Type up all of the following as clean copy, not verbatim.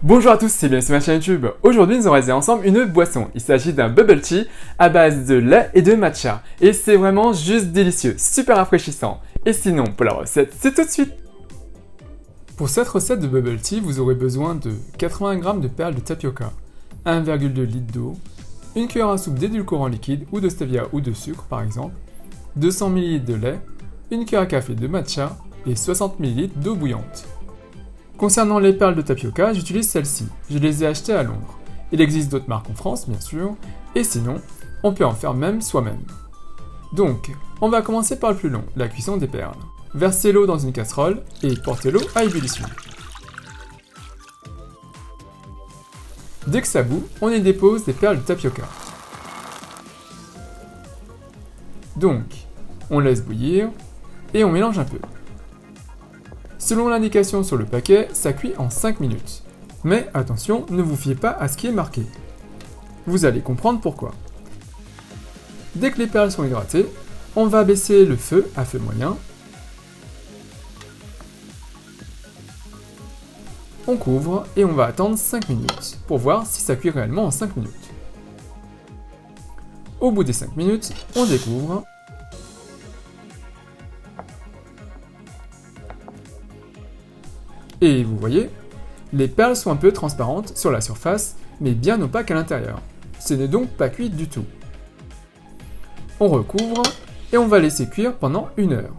Bonjour à tous, c'est bienvenue sur ma chaîne YouTube. Aujourd'hui, nous allons réaliser ensemble une boisson. Il s'agit d'un bubble tea à base de lait et de matcha. Et c'est vraiment juste délicieux, super rafraîchissant. Et sinon, pour la recette, c'est tout de suite. Pour cette recette de bubble tea, vous aurez besoin de 80 g de perles de tapioca, 1,2 litre d'eau, une cuillère à soupe d'édulcorant liquide ou de stevia ou de sucre par exemple, 200 ml de lait, une cuillère à café de matcha et 60 ml d'eau bouillante. Concernant les perles de tapioca, j'utilise celles-ci. Je les ai achetées à Londres. Il existe d'autres marques en France, bien sûr, et sinon, on peut en faire même soi-même. Donc, on va commencer par le plus long, la cuisson des perles. Versez l'eau dans une casserole et portez l'eau à ébullition. Dès que ça bout, on y dépose des perles de tapioca. Donc, on laisse bouillir et on mélange un peu. Selon l'indication sur le paquet, ça cuit en 5 minutes. Mais attention, ne vous fiez pas à ce qui est marqué. Vous allez comprendre pourquoi. Dès que les perles sont hydratées, on va baisser le feu à feu moyen. On couvre et on va attendre 5 minutes pour voir si ça cuit réellement en 5 minutes. Au bout des 5 minutes, on découvre. Et vous voyez, les perles sont un peu transparentes sur la surface, mais bien opaques à l'intérieur. Ce n'est donc pas cuit du tout. On recouvre et on va laisser cuire pendant 1 heure.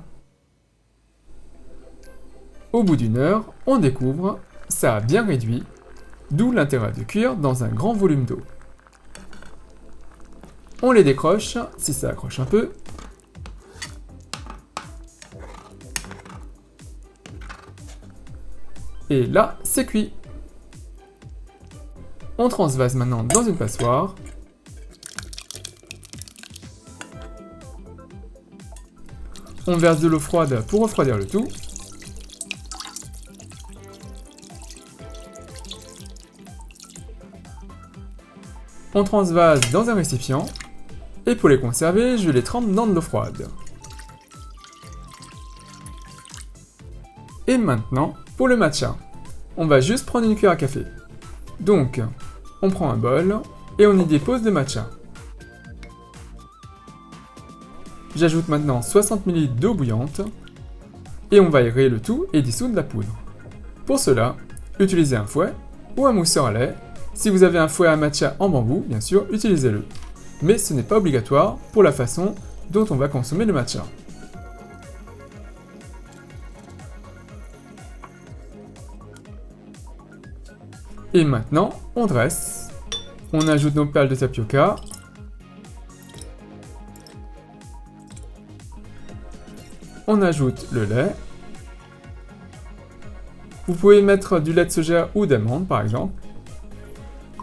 Au bout d'1 heure, on découvre, ça a bien réduit, d'où l'intérêt de cuire dans un grand volume d'eau. On les décroche, si ça accroche un peu. Et là, c'est cuit. On transvase maintenant dans une passoire. On verse de l'eau froide pour refroidir le tout. On transvase dans un récipient. Et pour les conserver, je les trempe dans de l'eau froide. Et maintenant, pour le matcha, on va juste prendre une cuillère à café. Donc, on prend un bol et on y dépose le matcha. J'ajoute maintenant 60 ml d'eau bouillante et on va aérer le tout et dissoudre la poudre. Pour cela, utilisez un fouet ou un mousseur à lait. Si vous avez un fouet à matcha en bambou, bien sûr, utilisez-le. Mais ce n'est pas obligatoire pour la façon dont on va consommer le matcha. Et maintenant, on dresse. On ajoute nos perles de tapioca. On ajoute le lait. Vous pouvez mettre du lait de soja ou d'amande par exemple.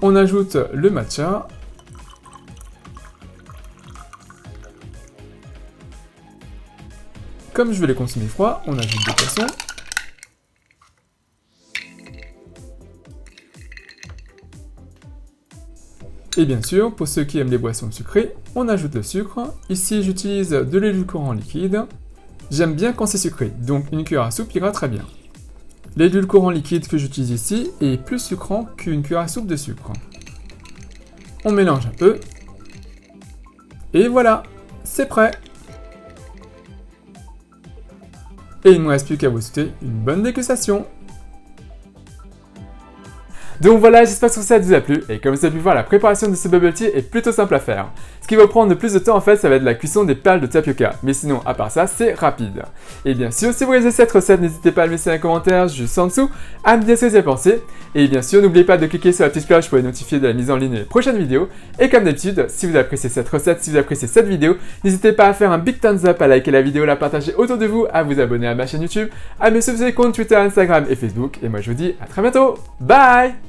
On ajoute le matcha. Comme je veux les consommer froids, on ajoute des poissons. Et bien sûr, pour ceux qui aiment les boissons sucrées, on ajoute le sucre. Ici, j'utilise de l'édulcorant liquide. J'aime bien quand c'est sucré, donc une cuillère à soupe ira très bien. L'édulcorant liquide que j'utilise ici est plus sucrant qu'une cuillère à soupe de sucre. On mélange un peu. Et voilà, c'est prêt. Et il ne me reste plus qu'à vous souhaiter une bonne dégustation. Donc voilà, j'espère que ça vous a plu, et comme vous avez pu voir, la préparation de ce bubble tea est plutôt simple à faire. Ce qui va prendre le plus de temps en fait, ça va être la cuisson des perles de tapioca, mais sinon, à part ça, c'est rapide. Et bien sûr, si vous réalisez cette recette, n'hésitez pas à le laisser un commentaire juste en dessous, à me dire ce que vous avez pensé, et bien sûr, n'oubliez pas de cliquer sur la petite cloche pour être notifié de la mise en ligne des prochaines vidéos, et comme d'habitude, si vous appréciez cette recette, si vous appréciez cette vidéo, n'hésitez pas à faire un big thumbs up, à liker la vidéo, la partager autour de vous, à vous abonner à ma chaîne YouTube, à me suivre sur les comptes Twitter, Instagram et Facebook, et moi je vous dis à très bientôt, bye!